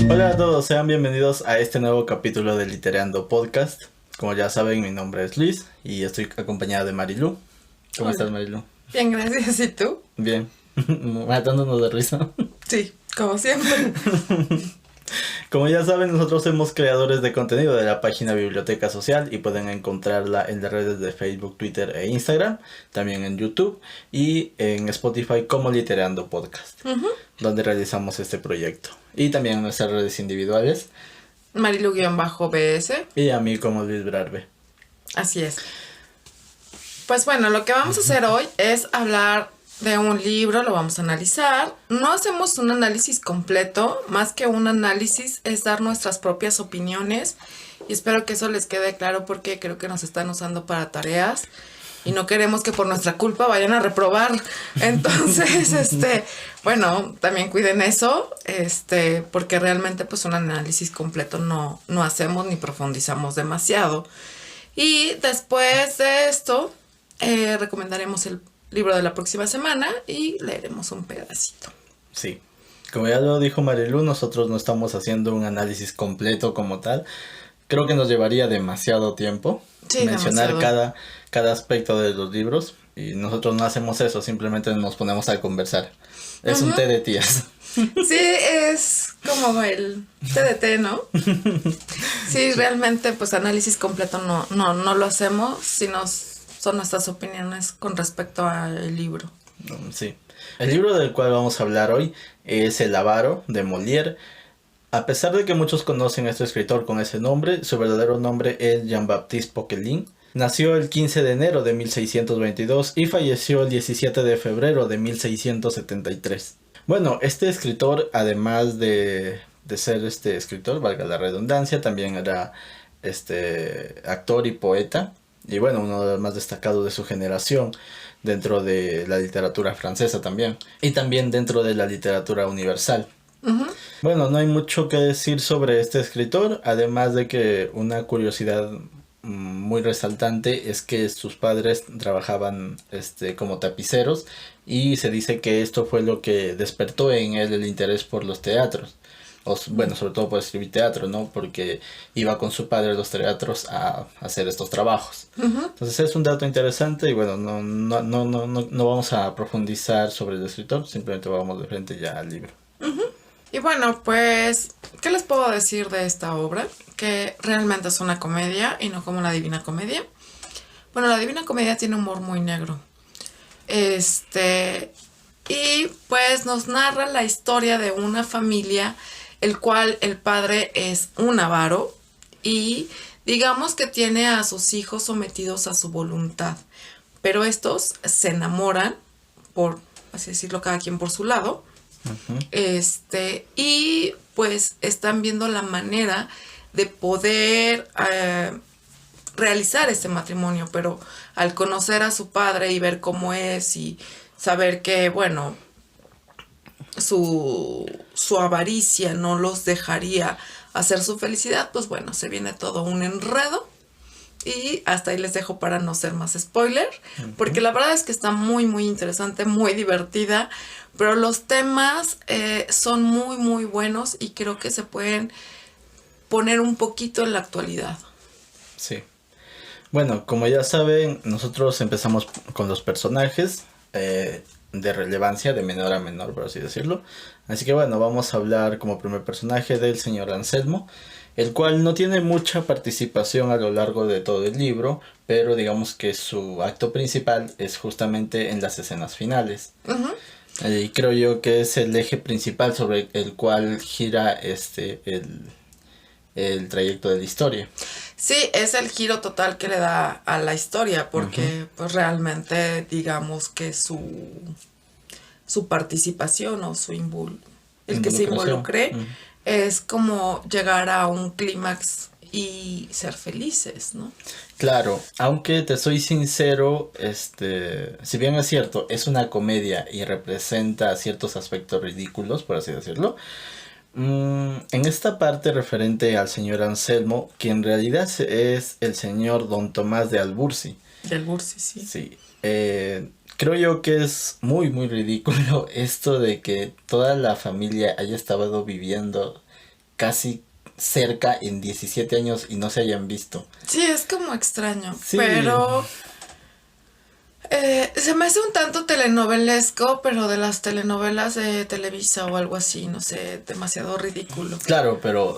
Hola a todos, sean bienvenidos a este nuevo capítulo de Literando Podcast. Como ya saben, mi nombre es Luis y estoy acompañada de Marilu. ¿Cómo estás, Marilu? Bien, gracias. ¿Y tú? Bien, matándonos de risa. Sí, como siempre. Como ya saben, nosotros somos creadores de contenido de la página Biblioteca Social y pueden encontrarla en las redes de Facebook, Twitter e Instagram, también en YouTube y en Spotify como Literando Podcast, donde realizamos este proyecto. Y también en nuestras redes individuales. Marilu-BS. Y a mí como Luis Brarbe. Así es. Pues bueno, lo que vamos a hacer hoy es hablar de un libro, lo vamos a analizar. No hacemos un análisis completo, más que un análisis es dar nuestras propias opiniones y espero que eso les quede claro porque creo que nos están usando para tareas y no queremos que por nuestra culpa vayan a reprobar. Entonces, bueno, también cuiden eso, porque realmente pues un análisis completo no hacemos ni profundizamos demasiado. Y después de esto, recomendaremos el libro de la próxima semana y leeremos un pedacito. Sí, como ya lo dijo Marilu, nosotros no estamos haciendo un análisis completo como tal. Creo que nos llevaría demasiado tiempo mencionar cada aspecto de los libros y nosotros no hacemos eso, simplemente nos ponemos a conversar. Es un té de tías. Sí, es como el TDT, ¿no? Sí, realmente pues análisis completo no lo hacemos, sino son nuestras opiniones con respecto al libro. Sí. El libro del cual vamos a hablar hoy es El Avaro de Molière. A pesar de que muchos conocen a este escritor con ese nombre, su verdadero nombre es Jean-Baptiste Poquelin. Nació el 15 de enero de 1622 y falleció el 17 de febrero de 1673. Bueno, este escritor, además de ser escritor, valga la redundancia, también era actor y poeta. Y bueno, uno de los más destacados de su generación dentro de la literatura francesa también. Y también dentro de la literatura universal. Bueno, no hay mucho que decir sobre este escritor, además de que una curiosidad muy resaltante es que sus padres trabajaban como tapiceros y se dice que esto fue lo que despertó en él el interés por los teatros. Bueno, sobre todo por escribir teatro, ¿no? Porque iba con su padre a los teatros a hacer estos trabajos. Entonces es un dato interesante y bueno, no vamos a profundizar sobre el escritor, simplemente vamos de frente ya al libro. Y bueno, pues, ¿qué les puedo decir de esta obra? Que realmente es una comedia y no como la Divina Comedia. Bueno, la Divina Comedia tiene humor muy negro. Y pues nos narra la historia de una familia, el cual el padre es un avaro y digamos que tiene a sus hijos sometidos a su voluntad. Pero estos se enamoran, por así decirlo, cada quien por su lado. Y pues están viendo la manera de poder realizar este matrimonio, pero al conocer a su padre y ver cómo es y saber que, bueno, su avaricia no los dejaría hacer su felicidad, pues bueno, se viene todo un enredo. Y hasta ahí les dejo para no ser más spoiler, porque la verdad es que está muy, muy interesante, muy divertida, pero los temas son muy, muy buenos y creo que se pueden poner un poquito en la actualidad. Sí. Bueno, como ya saben, nosotros empezamos con los personajes de relevancia, de menor a menor, por así decirlo. Así que bueno, vamos a hablar como primer personaje del señor Anselmo, el cual no tiene mucha participación a lo largo de todo el libro, pero digamos que su acto principal es justamente en las escenas finales. Y creo yo que es el eje principal sobre el cual gira el trayecto de la historia. Sí, es el giro total que le da a la historia, porque pues realmente digamos que su participación o el que se involucre es como llegar a un clímax y ser felices, ¿no? Claro, aunque te soy sincero, si bien es cierto, es una comedia y representa ciertos aspectos ridículos, por así decirlo, en esta parte referente al señor Anselmo, que en realidad es el señor Don Tomás de Albursi. De Albursi, sí. Sí, creo yo que es muy muy ridículo esto de que toda la familia haya estado viviendo casi cerca en 17 años y no se hayan visto. Sí, es como extraño, Sí. pero se me hace un tanto telenovelesco, pero de las telenovelas de Televisa o algo así, no sé, demasiado ridículo. Claro, pero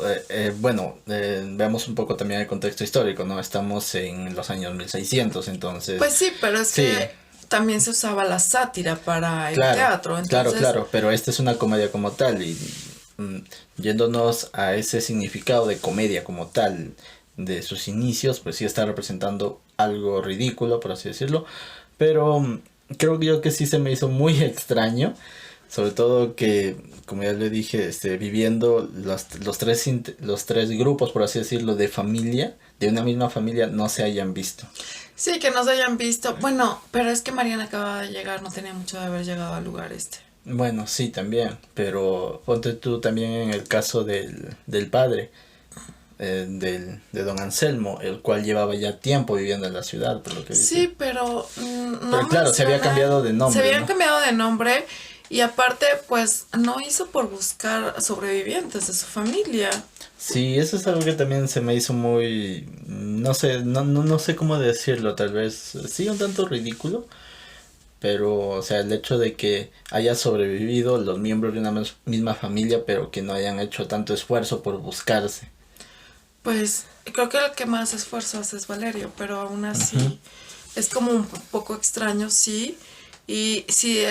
bueno, veamos un poco también el contexto histórico, ¿no? Estamos en los años 1600, entonces... Pues sí, pero es Sí. que también se usaba la sátira para el Claro, teatro, entonces... claro, pero esta es una comedia como tal y mm, yéndonos a ese significado de comedia como tal de sus inicios, pues sí está representando algo ridículo, por así decirlo, pero creo yo que sí se me hizo muy extraño, sobre todo que, como ya le dije, viviendo los tres grupos, por así decirlo, de familia, de una misma familia, no se hayan visto. Sí, que no se hayan visto. Bueno, pero es que Mariana acaba de llegar, no tenía mucho de haber llegado al lugar este. Bueno, sí, también, pero ponte tú también en el caso del padre, de don Anselmo, el cual llevaba ya tiempo viviendo en la ciudad, por lo que dice. Sí, pero no Pero claro, se había menciona- cambiado de nombre, Se habían ¿no? cambiado de nombre y aparte, pues, no hizo por buscar sobrevivientes de su familia. Sí, eso es algo que también se me hizo muy, no sé, no sé cómo decirlo, tal vez, sí, un tanto ridículo, pero, o sea, el hecho de que haya sobrevivido los miembros de una misma familia, pero que no hayan hecho tanto esfuerzo por buscarse. Pues, creo que el que más esfuerzo hace es Valerio, pero aún así es como un poco extraño, sí. Y sí,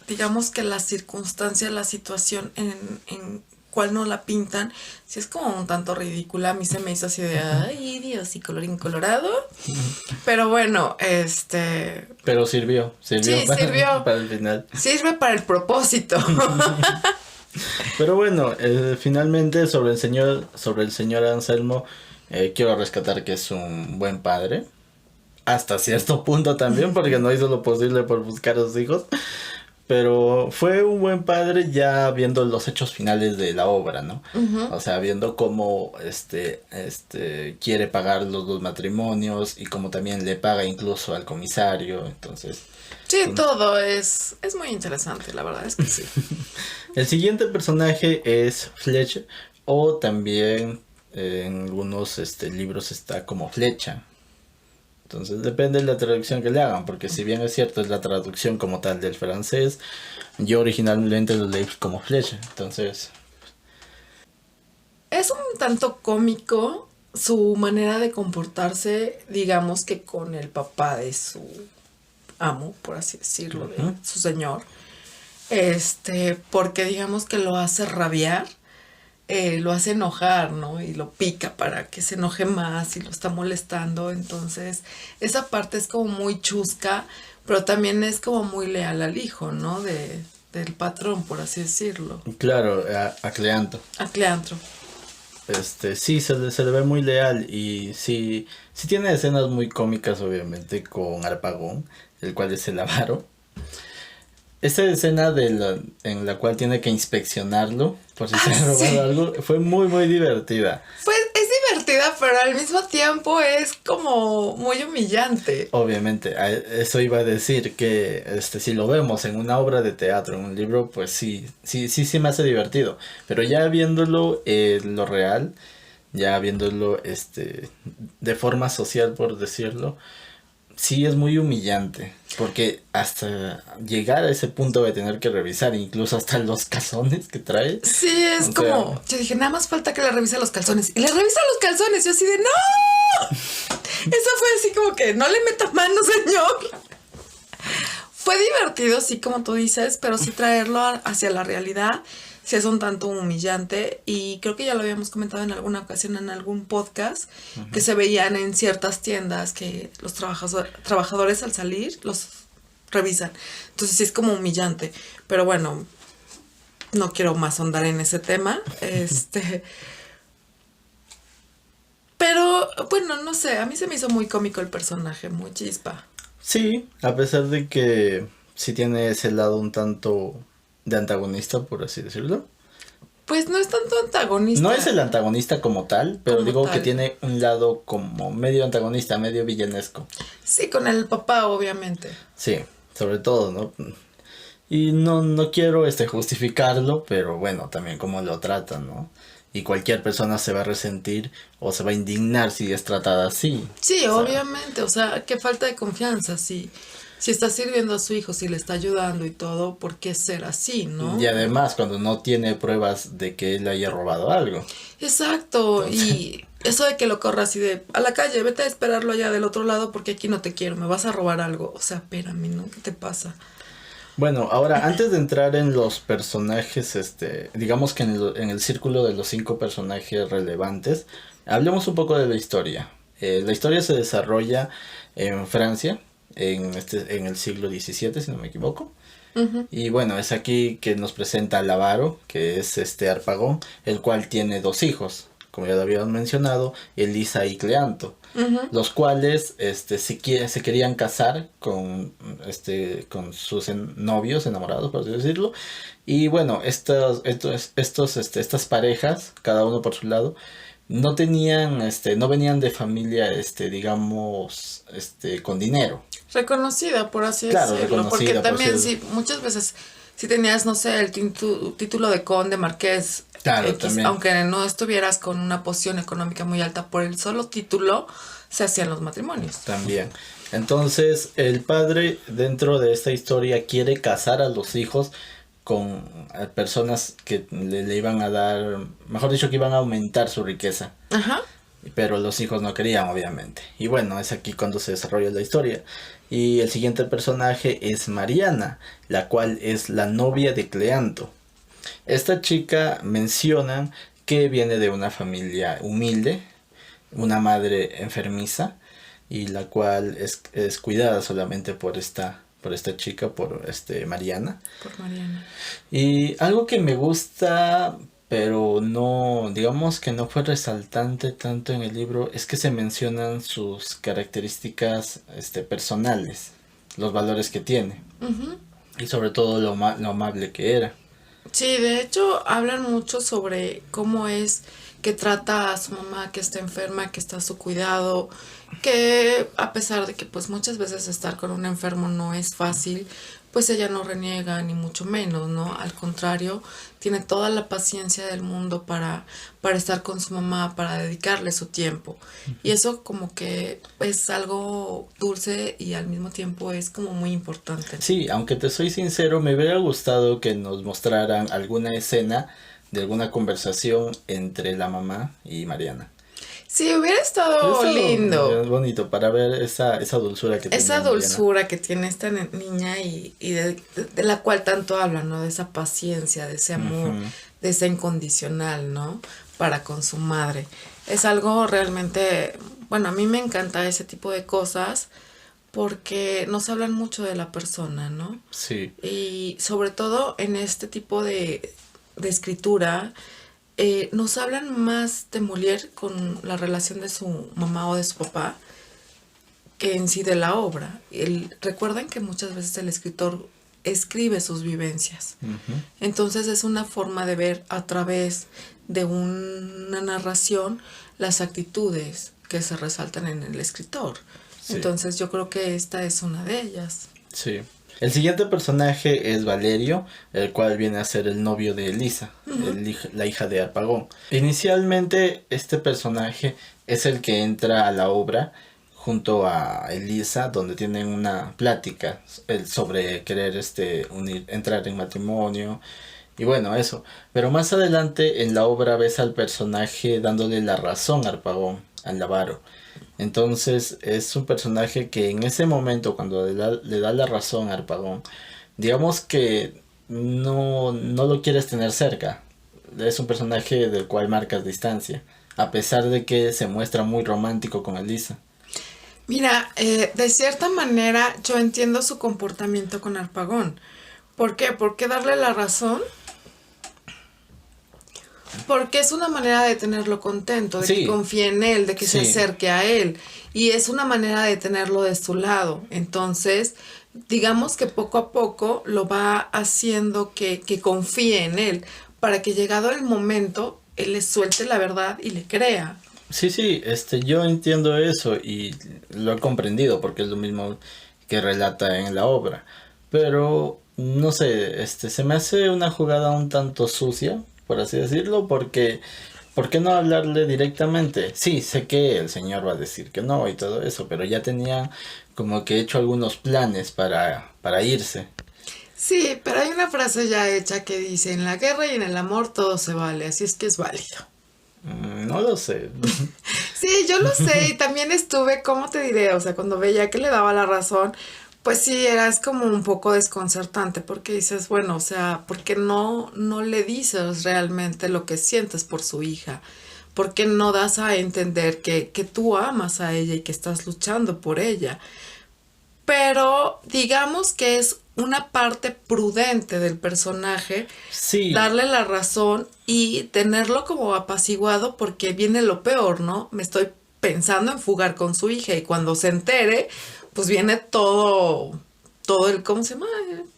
digamos que la circunstancia, la situación en cual no la pintan, sí es como un tanto ridícula. A mí se me hizo así de, ay, Dios, y colorín colorado. Pero bueno, Pero sirvió Sí, sirvió. para el final. sirve para el propósito. Pero bueno, finalmente sobre el señor Anselmo, quiero rescatar que es un buen padre. Hasta cierto punto también, porque no hizo lo posible por buscar a sus hijos. Pero fue un buen padre ya viendo los hechos finales de la obra, ¿no? O sea, viendo cómo quiere pagar los dos matrimonios y cómo también le paga incluso al comisario. Entonces, Sí, todo es muy interesante, la verdad es que sí. el siguiente personaje es Fletcher, o también en algunos libros está como Flecha. Entonces depende de la traducción que le hagan, porque si bien es cierto es la traducción como tal del francés, yo originalmente lo leí como Flecha. Entonces, Es un tanto cómico su manera de comportarse, digamos que con el papá de su amo, por así decirlo, de su señor. Porque digamos que lo hace rabiar, lo hace enojar, ¿no? Y lo pica para que se enoje más y lo está molestando. Entonces, esa parte es como muy chusca, pero también es como muy leal al hijo, ¿no? Del patrón, por así decirlo. claro, a Cleanto. A Cleantro. Sí, se le ve muy leal y sí tiene escenas muy cómicas, obviamente, con Harpagón, el cual es el avaro. Esa escena en la cual tiene que inspeccionarlo por si se ha robado sí. algo fue muy, muy divertida. Es divertida, pero al mismo tiempo es como muy humillante. Obviamente, eso iba a decir que si lo vemos en una obra de teatro, en un libro, pues sí me hace divertido. Pero ya viéndolo lo real, ya viéndolo de forma social, por decirlo, sí es muy humillante. Porque hasta llegar a ese punto de tener que revisar incluso hasta los calzones que trae. Sí, es O como, sea, yo dije, nada más falta que le revise los calzones. Y le revisa los calzones, yo así de, ¡no! Eso fue así como que, no le meta mano, señor. Fue divertido, sí, como tú dices, pero sí traerlo hacia la realidad, sí es un tanto humillante. Y creo que ya lo habíamos comentado en alguna ocasión en algún podcast, que se veían en ciertas tiendas que los trabajadores al salir los revisan. Entonces sí es como humillante. Pero bueno, no quiero más ahondar en ese tema. Pero bueno, no sé, a mí se me hizo muy cómico el personaje, muy chispa. sí, a pesar de que sí tiene ese lado un tanto de antagonista, por así decirlo. Pues no es tanto antagonista. No es el antagonista como tal, pero Como digo tal. que tiene un lado como medio antagonista, medio villanesco. Sí, con el papá, obviamente. Sí, sobre todo, ¿no? Y no quiero justificarlo, pero bueno, también cómo lo tratan, ¿no? y cualquier persona se va a resentir o se va a indignar si es tratada así. Sí, O sea, obviamente, o sea, qué falta de confianza, si está sirviendo a su hijo, si le está ayudando y todo, ¿por qué ser así, no? y además cuando no tiene pruebas de que él haya robado algo. Exacto, y eso de que lo corra así de a la calle, vete a esperarlo allá del otro lado porque aquí no te quiero, me vas a robar algo. O sea, espérame, ¿no? ¿Qué te pasa? Bueno, ahora antes de entrar en los personajes, digamos que en el círculo de los 5 personajes relevantes, hablemos un poco de la historia. La historia se desarrolla en Francia, en el siglo XVII, si no me equivoco. Ujú, Y bueno, es aquí que nos presenta al avaro, que es Harpagón, el cual tiene 2 hijos, como ya lo habíamos mencionado, Elisa y Cleanto, ujú. los cuales se querían casar con sus novios, enamorados, por así decirlo. Y bueno, estas parejas, cada uno por su lado, no tenían, no venían de familia, digamos, con dinero. Reconocida, por así Claro, decirlo, porque reconocida, por también ser. sí, muchas veces si tenías, no sé, el título de conde, marqués, Claro, X, también. aunque no estuvieras con una posición económica muy alta, por el solo título se hacían los matrimonios. También. Entonces, el padre dentro de esta historia quiere casar a los hijos con personas que le iban a dar, mejor dicho, que iban a aumentar su riqueza. Ajá. Pero los hijos no querían, obviamente. Y bueno, es aquí cuando se desarrolla la historia. Y el siguiente personaje es Mariana, la cual es la novia de Cleanto. Esta chica menciona que viene de una familia humilde, una madre enfermiza, y la cual es cuidada solamente por esta chica, por Mariana. Por Mariana. Y algo que me gusta, pero no, digamos que no fue resaltante tanto en el libro, es que se mencionan sus características personales, los valores que tiene, Ujú. y sobre todo lo amable que era. Sí, de hecho hablan mucho sobre cómo es que trata a su mamá que está enferma, que está a su cuidado, que a pesar de que pues muchas veces estar con un enfermo no es fácil, pues ella no reniega ni mucho menos, ¿no? Al contrario, tiene toda la paciencia del mundo para estar con su mamá, para dedicarle su tiempo. Y eso como que es algo dulce y al mismo tiempo es como muy importante. Sí, aunque te soy sincero, me hubiera gustado que nos mostraran alguna escena de alguna conversación entre la mamá y Mariana. Sí, hubiera estado lindo. Es bonito para ver esa dulzura que Esa tiene Mariana. dulzura que tiene esta niña y de la cual tanto hablan, ¿no? De esa paciencia, de ese amor, Ujú. de ese incondicional, ¿no? Para con su madre. Es algo realmente, bueno, a mí me encanta ese tipo de cosas porque nos hablan mucho de la persona, ¿no? Sí, Y sobre todo en este tipo de escritura, nos hablan más de Molière con la relación de su mamá o de su papá que en sí de la obra. Recuerden que muchas veces el escritor escribe sus vivencias. ujú, Entonces es una forma de ver a través de una narración las actitudes que se resaltan en el escritor. sí, Entonces yo creo que esta es una de ellas. sí. El siguiente personaje es Valerio, el cual viene a ser el novio de Elisa, la hija de Harpagón. Inicialmente este personaje es el que entra a la obra junto a Elisa, donde tienen una plática sobre querer entrar en matrimonio. Y bueno, eso. Pero más adelante en la obra ves al personaje dándole la razón a Harpagón, al avaro. Entonces es un personaje que en ese momento, cuando le da la razón a Harpagón, digamos que no lo quieres tener cerca. Es un personaje del cual marcas distancia, a pesar de que se muestra muy romántico con Elisa. Mira, de cierta manera yo entiendo su comportamiento con Harpagón. ¿Por qué? ¿Por qué darle la razón? Porque es una manera de tenerlo contento, de que Sí, confíe en él, de que se sí, acerque a él. Y es una manera de tenerlo de su lado. Entonces, digamos que poco a poco lo va haciendo que confíe en él, para que llegado el momento, él le suelte la verdad y le crea. sí, sí, yo entiendo eso y lo he comprendido porque es lo mismo que relata en la obra. Pero, no sé, se me hace una jugada un tanto sucia, por así decirlo, porque ¿por qué no hablarle directamente? Sí, sé que el señor va a decir que no y todo eso, pero ya tenía como que hecho algunos planes para irse. Sí, pero hay una frase ya hecha que dice, en la guerra y en el amor todo se vale, así es que es válido. No lo sé. Sí, yo lo sé y también estuve, ¿cómo te diré? O sea, cuando veía que le daba la razón, pues sí, era es como un poco desconcertante porque dices, bueno, o sea, ¿por qué no le dices realmente lo que sientes por su hija? ¿Por qué no das a entender que tú amas a ella y que estás luchando por ella? Pero digamos que es una parte prudente del personaje Sí, darle la razón y tenerlo como apaciguado porque viene lo peor, ¿no? Me estoy pensando en fugar con su hija y cuando se entere, pues viene todo el, ¿cómo se llama?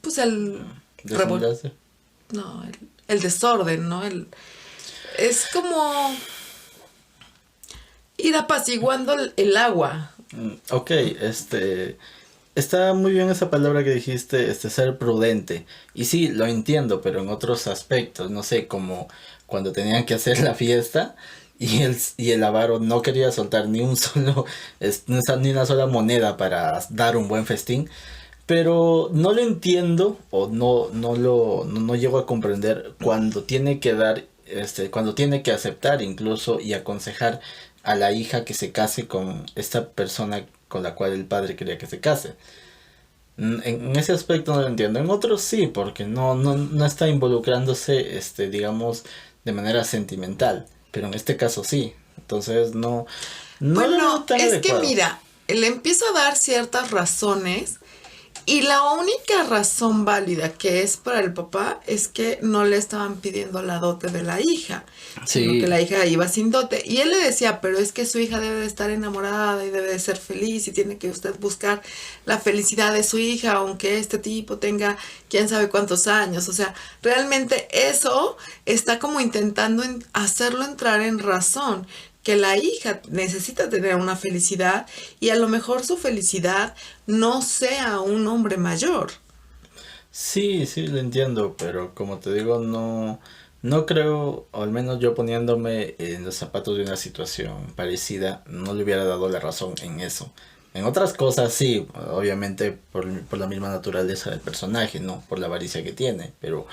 Pues el desenlace. no, el desorden, ¿no? Es como ir apaciguando el agua. Ok, está muy bien esa palabra que dijiste, ser prudente. Y sí, lo entiendo, pero en otros aspectos, no sé, como cuando tenían que hacer la fiesta y el avaro no quería soltar ni un solo, ni una sola moneda para dar un buen festín. Pero no lo entiendo o no llego a comprender cuando tiene que dar, cuando tiene que aceptar incluso y aconsejar a la hija que se case con esta persona con la cual el padre quería que se case. En ese aspecto no lo entiendo. En otros sí, porque no está involucrándose, digamos, de manera sentimental. Pero en este caso sí. Entonces no lo veo Bueno, tan es que adecuado. mira, le empiezo a dar ciertas razones y la única razón válida que es para el papá es que no le estaban pidiendo la dote de la hija, sino que Sí, la hija iba sin dote. Y él le decía, pero es que su hija debe de estar enamorada y debe de ser feliz y tiene que usted buscar la felicidad de su hija, aunque este tipo tenga quién sabe cuántos años. O sea, realmente eso está como intentando hacerlo entrar en razón que la hija necesita tener una felicidad y a lo mejor su felicidad no sea un hombre mayor. sí, sí, lo entiendo, pero como te digo, no creo, o al menos yo poniéndome en los zapatos de una situación parecida, no le hubiera dado la razón en eso. En otras cosas sí, obviamente por la misma naturaleza del personaje, no por la avaricia que tiene, pero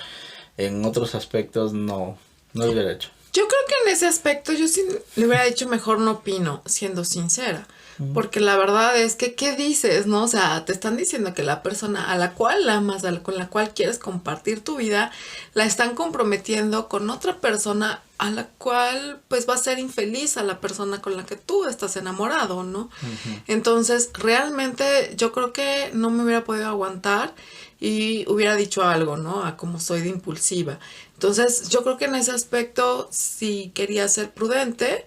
en otros aspectos no lo hubiera hecho. Yo creo que en ese aspecto yo sí le hubiera dicho mejor no opino, siendo sincera. Porque la verdad es que, ¿qué dices, no? O sea, te están diciendo que la persona a la cual amas, con la cual quieres compartir tu vida, la están comprometiendo con otra persona a la cual, pues, va a ser infeliz a la persona con la que tú estás enamorado, ¿no? Ujú. Entonces, realmente yo creo que no me hubiera podido aguantar y hubiera dicho algo, ¿no? A como soy de impulsiva. Entonces, yo creo que en ese aspecto, si quería ser prudente,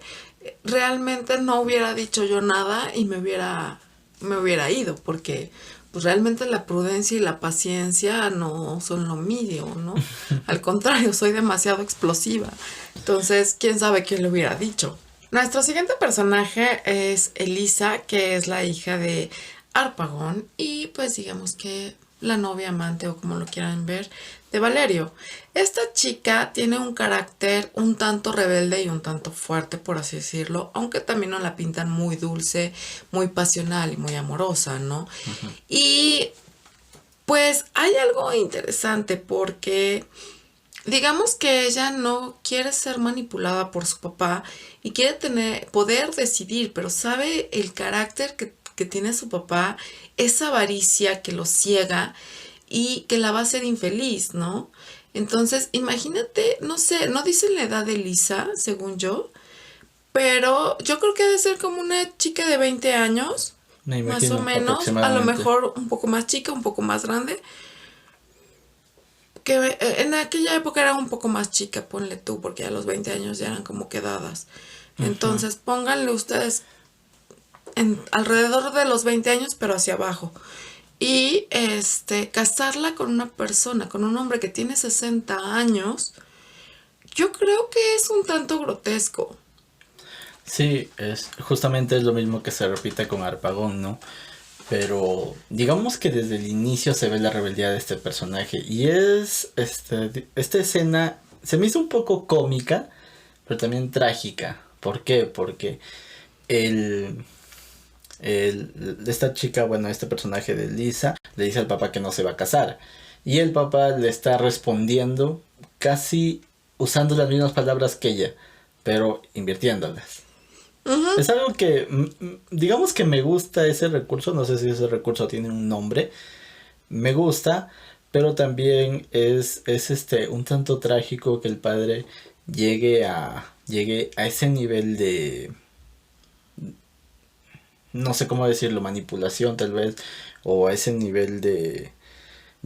realmente no hubiera dicho yo nada y me hubiera ido, porque pues realmente la prudencia y la paciencia no son lo mío, ¿no? Al contrario, soy demasiado explosiva. Entonces, quién sabe quién le hubiera dicho. Nuestro siguiente personaje es Elisa, que es la hija de Harpagon y pues digamos que la novia amante o como lo quieran ver de Valerio. Esta chica tiene un carácter un tanto rebelde y un tanto fuerte, por así decirlo, aunque también nos la pintan muy dulce, muy pasional y muy amorosa, ¿no? Y pues hay algo interesante porque digamos que ella no quiere ser manipulada por su papá y quiere poder decidir, pero sabe el carácter que tiene su papá, esa avaricia que lo ciega y que la va a hacer infeliz, ¿no? Entonces, imagínate, no sé, no dicen la edad de Lisa, según yo, pero yo creo que debe ser como una chica de 20 años, Me más o imagino menos, a lo aproximadamente. mejor un poco más chica, un poco más grande, que en aquella época era un poco más chica, ponle tú, porque a los 20 años ya eran como quedadas. Ujú. Entonces, pónganle ustedes alrededor de los 20 años, pero hacia abajo. Y casarla con una persona, con un hombre que tiene 60 años, yo creo que es un tanto grotesco. Sí, justamente es lo mismo que se repite con Arpagón, ¿no? Pero digamos que desde el inicio se ve la rebeldía de este personaje y esta escena se me hizo un poco cómica pero también trágica. ¿Por qué? Porque el, esta chica, bueno, este personaje de Lisa, le dice al papá que no se va a casar. Y el papá le está respondiendo casi usando las mismas palabras que ella, pero invirtiéndolas. Ujú. Es algo que, digamos que me gusta ese recurso, no sé si ese recurso tiene un nombre, me gusta, pero también es un tanto trágico que el padre llegue a ese nivel de, no sé cómo decirlo, manipulación tal vez, o a ese nivel de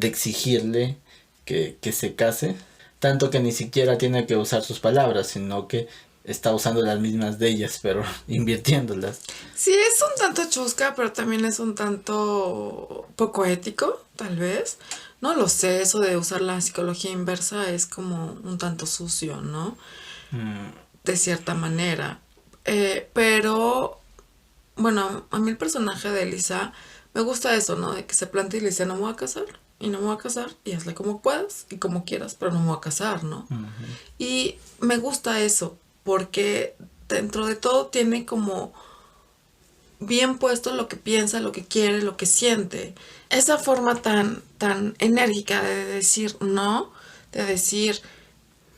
exigirle que se case, tanto que ni siquiera tiene que usar sus palabras, sino que está usando las mismas de ellas, pero invirtiéndolas. Sí, es un tanto chusca, pero también es un tanto poco ético, tal vez. No lo sé, eso de usar la psicología inversa es como un tanto sucio, ¿no? Mm, De cierta manera. Pero, bueno, a mí el personaje de Elisa me gusta eso, ¿no? De que se plantea y le dice, no me voy a casar, y no me voy a casar, y hazle como puedas y como quieras, pero no me voy a casar, ¿no? ujú. Y me gusta eso, porque dentro de todo tiene como bien puesto lo que piensa, lo que quiere, lo que siente. Esa forma tan enérgica de decir no, de decir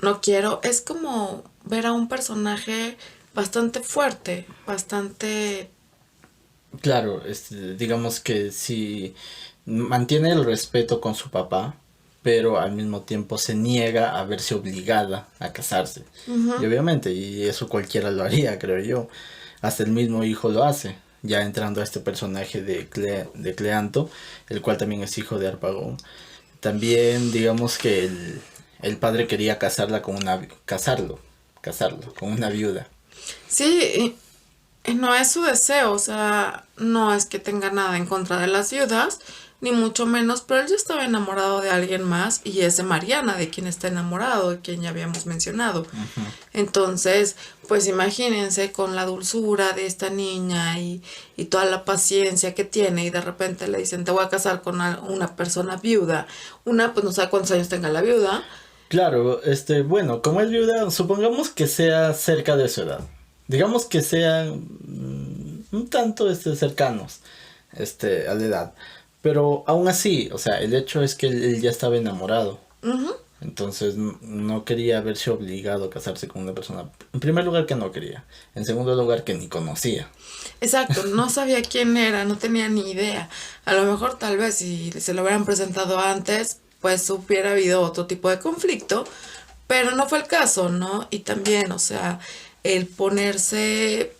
no quiero, es como ver a un personaje bastante fuerte, bastante... Claro, digamos que si mantiene el respeto con su papá, pero al mismo tiempo se niega a verse obligada a casarse. Y Ujú. obviamente, y eso cualquiera lo haría, creo yo. Hasta el mismo hijo lo hace, ya entrando a este personaje de Cleanto, el cual también es hijo de Arpagón. También digamos que el padre quería casarlo con una viuda. Sí, y no es su deseo, o sea, no es que tenga nada en contra de las viudas, ni mucho menos, pero él ya estaba enamorado de alguien más y es de Mariana, de quien está enamorado, de quien ya habíamos mencionado. Ujú. Entonces, pues imagínense con la dulzura de esta niña y toda la paciencia que tiene y de repente le dicen, te voy a casar con una persona viuda. Una, pues no sabe cuántos años tenga la viuda. Claro, bueno, como es viuda, supongamos que sea cerca de su edad. Digamos que sean un tanto cercanos a la edad. Pero aún así, o sea, el hecho es que él ya estaba enamorado. Ujú. Entonces no quería verse obligado a casarse con una persona. En primer lugar que no quería. En segundo lugar que ni conocía. Exacto, no sabía quién era, no tenía ni idea. A lo mejor tal vez si se lo hubieran presentado antes, pues hubiera habido otro tipo de conflicto, pero no fue el caso, ¿no? Y también, o sea, el ponerse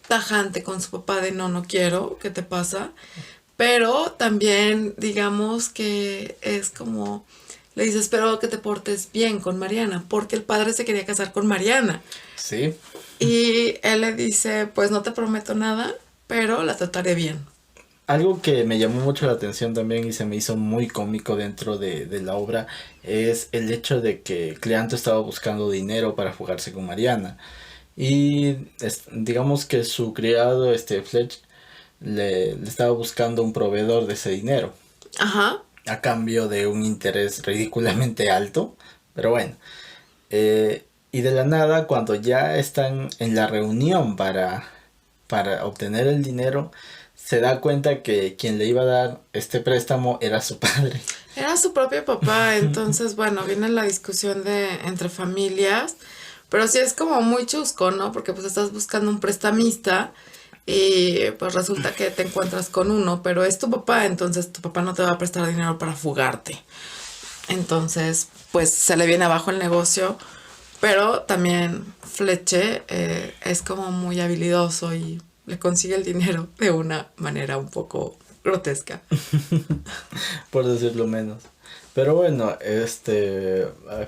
tajante con su papá de no, no quiero, ¿qué te pasa? Pero también digamos que es como, le dice, espero que te portes bien con Mariana, porque el padre se quería casar con Mariana. Sí. Y él le dice, pues no te prometo nada, pero la trataré bien. Algo que me llamó mucho la atención también y se me hizo muy cómico dentro de la obra es el hecho de que Cleanto estaba buscando dinero para fugarse con Mariana. Y digamos que su criado, Fletch, le estaba buscando un proveedor de ese dinero Ajá. a cambio de un interés ridículamente alto. Pero bueno, y de la nada, cuando ya están en la reunión para obtener el dinero, se da cuenta que quien le iba a dar este préstamo era su padre. Era su propio papá, entonces, bueno, viene la discusión de entre familias, pero sí es como muy chusco, ¿no? Porque pues estás buscando un prestamista y pues resulta que te encuentras con uno, pero es tu papá, entonces tu papá no te va a prestar dinero para fugarte. Entonces, pues se le viene abajo el negocio, pero también Fleche es como muy habilidoso y le consigue el dinero de una manera un poco grotesca. Por decirlo menos. Pero bueno,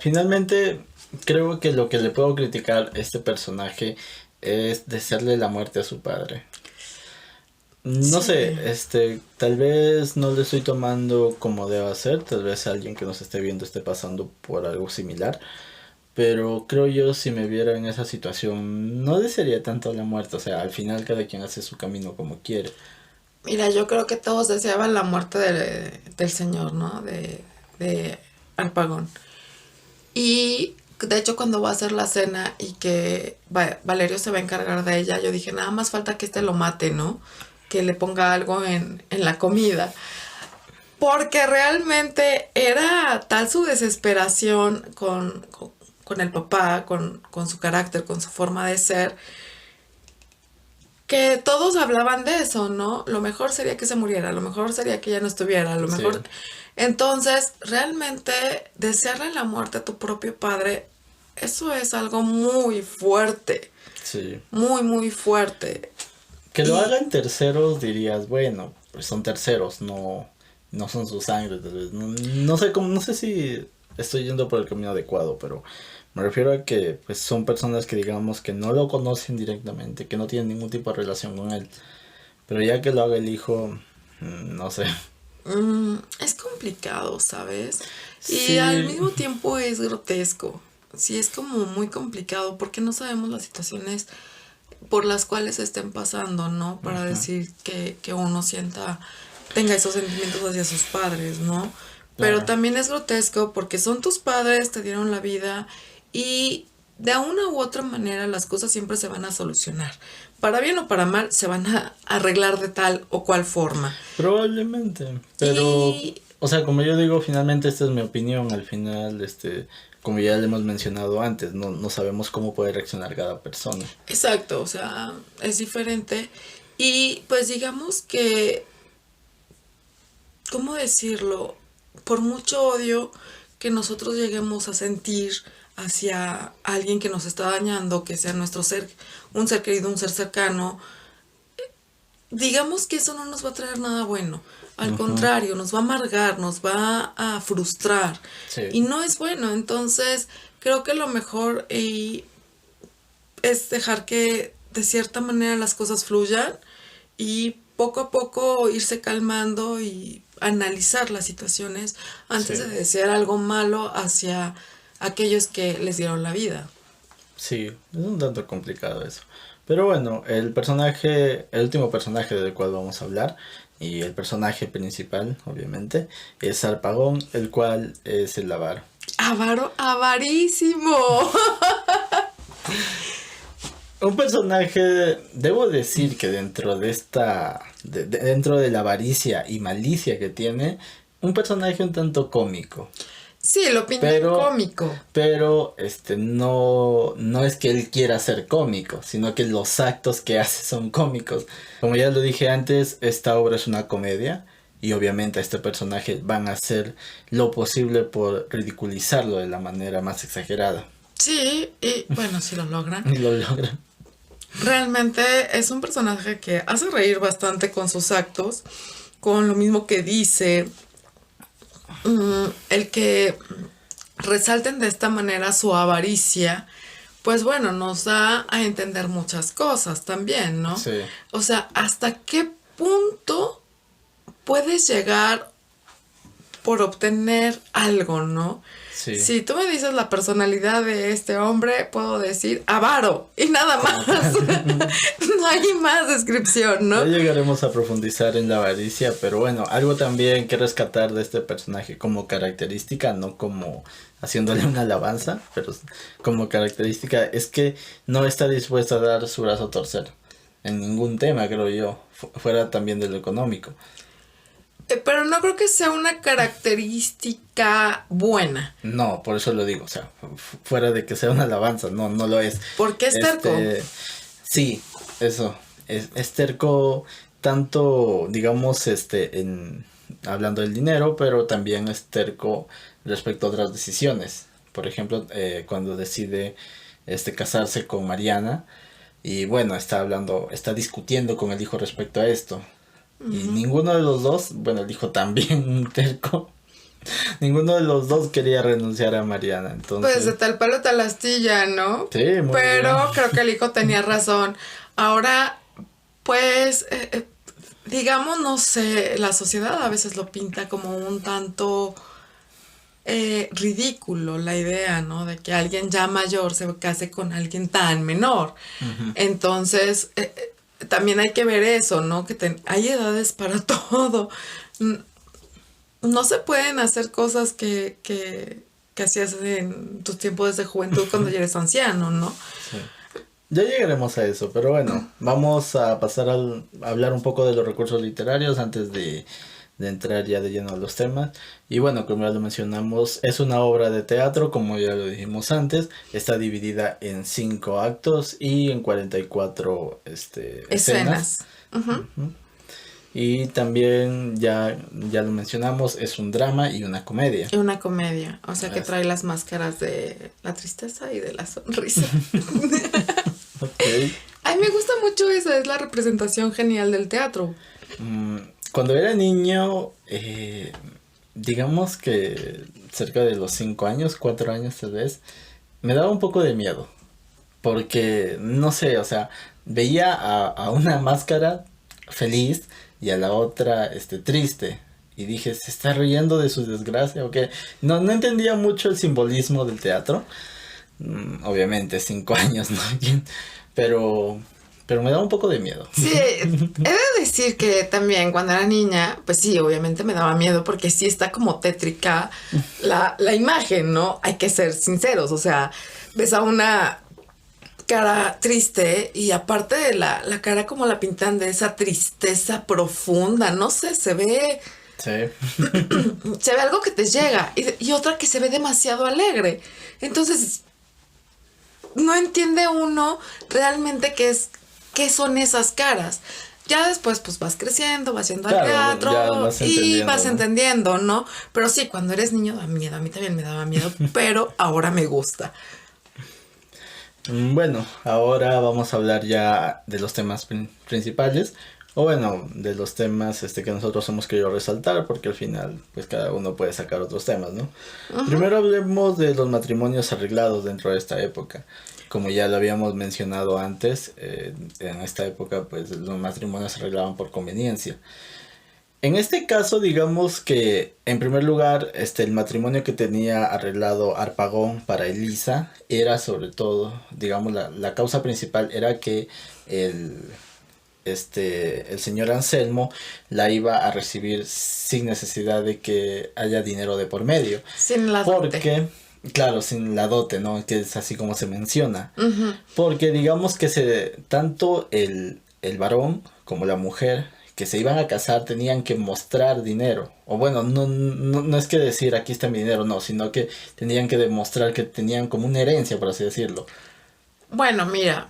finalmente creo que lo que le puedo criticar a este personaje es desearle la muerte a su padre. No sé, Sí. tal vez no le estoy tomando como deba ser, tal vez alguien que nos esté viendo esté pasando por algo similar, pero creo yo si me viera en esa situación no desearía tanto la muerte, o sea, al final cada quien hace su camino como quiere. Mira, yo creo que todos deseaban la muerte del señor, ¿no? De Harpagon. Y De hecho, cuando va a hacer la cena y que Valerio se va a encargar de ella, yo dije, nada más falta que lo mate, ¿no? Que le ponga algo en la comida. Porque realmente era tal su desesperación con el papá, con su carácter, con su forma de ser, que todos hablaban de eso, ¿no? Lo mejor sería que se muriera, lo mejor sería que ya no estuviera, lo mejor... Sí. Entonces, realmente, desearle la muerte a tu propio padre, eso es algo muy fuerte. Sí. Muy, muy fuerte. Que lo hagan terceros dirías, bueno, pues son terceros, no son su sangre, tal vez. No sé cómo, no sé si estoy yendo por el camino adecuado, pero me refiero a que pues son personas que digamos que no lo conocen directamente, que no tienen ningún tipo de relación con él. Pero ya que lo haga el hijo, no sé. Es complicado, ¿sabes? Y Sí. al mismo tiempo es grotesco. Sí, es como muy complicado porque no sabemos las situaciones por las cuales estén pasando, ¿no? Para decir que uno tenga esos sentimientos hacia sus padres, ¿no? Pero Claro. también es grotesco porque son tus padres, te dieron la vida y de una u otra manera las cosas siempre se van a solucionar. Para bien o para mal, se van a arreglar de tal o cual forma. Probablemente, pero, Y o sea, como yo digo, finalmente esta es mi opinión, al final, como ya le hemos mencionado antes, no sabemos cómo puede reaccionar cada persona. exacto, o sea, es diferente. Y pues digamos que, ¿cómo decirlo? Por mucho odio que nosotros lleguemos a sentir hacia alguien que nos está dañando, que sea nuestro ser, un ser querido, un ser cercano, digamos que eso no nos va a traer nada bueno. Al contrario, nos va a amargar, nos va a frustrar. Sí. Y no es bueno. Entonces, creo que lo mejor es dejar que de cierta manera las cosas fluyan y poco a poco irse calmando y analizar las situaciones antes Sí. de desear algo malo hacia aquellos que les dieron la vida. Sí, es un tanto complicado eso. Pero bueno, el último personaje del cual vamos a hablar, y el personaje principal, obviamente, es Harpagón, el cual es el avaro. Avaro, avarísimo. Un personaje, debo decir que dentro de dentro de la avaricia y malicia que tiene, un personaje un tanto cómico. Sí, lo pintan Pero, cómico. pero no es que él quiera ser cómico, sino que los actos que hace son cómicos. Como ya lo dije antes, esta obra es una comedia y obviamente a este personaje van a hacer lo posible por ridiculizarlo de la manera más exagerada. Sí, y bueno, si lo logran. Y lo logran. Realmente es un personaje que hace reír bastante con sus actos, con lo mismo que dice. El que resalten de esta manera su avaricia, pues bueno, nos da a entender muchas cosas también, ¿no? Sí. O sea, ¿hasta qué punto puedes llegar por obtener algo, ¿no? Sí. Si tú me dices la personalidad de este hombre, puedo decir avaro y nada más. No hay más descripción, ¿no? Ya llegaremos a profundizar en la avaricia, pero bueno, algo también que rescatar de este personaje como característica, no como haciéndole una alabanza, pero como característica es que no está dispuesto a dar su brazo a torcer en ningún tema, creo yo, fuera también de lo económico. Pero no creo que sea una característica buena. No, por eso lo digo, o sea, fuera de que sea una alabanza, no lo es. ¿Por qué es terco? Sí, eso, es terco tanto, digamos, hablando del dinero, pero también es terco respecto a otras decisiones. Por ejemplo, cuando decide casarse con Mariana y bueno, está discutiendo con el hijo respecto a esto. Y ninguno de los dos, bueno, el hijo también un terco, ninguno de los dos quería renunciar a Mariana, entonces... Pues de tal palo tal astilla, ¿no? Sí, muy Pero bien. creo que el hijo tenía razón. Ahora, pues, digamos, no sé, la sociedad a veces lo pinta como un tanto ridículo la idea, ¿no? De que alguien ya mayor se case con alguien tan menor. Entonces, también hay que ver eso, ¿no? Que hay edades para todo. No se pueden hacer cosas que que hacías en tus tiempos de juventud cuando ya eres anciano, ¿no? Sí. Ya llegaremos a eso, pero bueno, vamos a pasar a hablar un poco de los recursos literarios antes de entrar ya de lleno a los temas. Y bueno, como ya lo mencionamos, es una obra de teatro, como ya lo dijimos antes, está dividida en 5 actos y en 44 escenas. Uh-huh. Uh-huh. Y también, ya lo mencionamos, es un drama y una comedia. Y una comedia, o sea que trae las máscaras de la tristeza y de la sonrisa. Okay. A mí me gusta mucho esa, es la representación genial del teatro. Cuando era niño, digamos que cerca de los 5 años, 4 años tal vez, me daba un poco de miedo. Porque, no sé, o sea, veía a una máscara feliz y a la otra triste. Y dije, ¿se está riendo de su desgracia o qué? No entendía mucho el simbolismo del teatro. Obviamente, 5 años, ¿no? Pero me da un poco de miedo. Sí, he de decir que también cuando era niña, pues sí, obviamente me daba miedo porque sí está como tétrica la imagen, ¿no? Hay que ser sinceros, o sea, ves a una cara triste y aparte de la cara como la pintan de esa tristeza profunda, no sé, se ve... Sí. Se ve algo que te llega y otra que se ve demasiado alegre. Entonces, no entiende uno realmente qué son esas caras. Ya después, pues, vas creciendo, vas yendo al teatro y vas entendiendo, ¿no? Pero sí, cuando eres niño da miedo. A mí también me daba miedo, pero ahora me gusta. Bueno, ahora vamos a hablar ya de los temas principales. O bueno, de los temas que nosotros hemos querido resaltar, porque al final, pues cada uno puede sacar otros temas, ¿no? Uh-huh. Primero hablemos de los matrimonios arreglados dentro de esta época. Como ya lo habíamos mencionado antes, en esta época, pues los matrimonios se arreglaban por conveniencia. En este caso, digamos que, en primer lugar, el matrimonio que tenía arreglado Harpagón para Elisa era sobre todo, digamos, la causa principal era que el señor Anselmo la iba a recibir sin necesidad de que haya dinero de por medio. Sin la dote. Porque, claro, sin la dote, ¿no? Que es así como se menciona. Uh-huh. Porque digamos que tanto el varón como la mujer que se iban a casar tenían que mostrar dinero. O bueno, no es que decir aquí está mi dinero, no, sino que tenían que demostrar que tenían como una herencia, por así decirlo. Bueno, mira,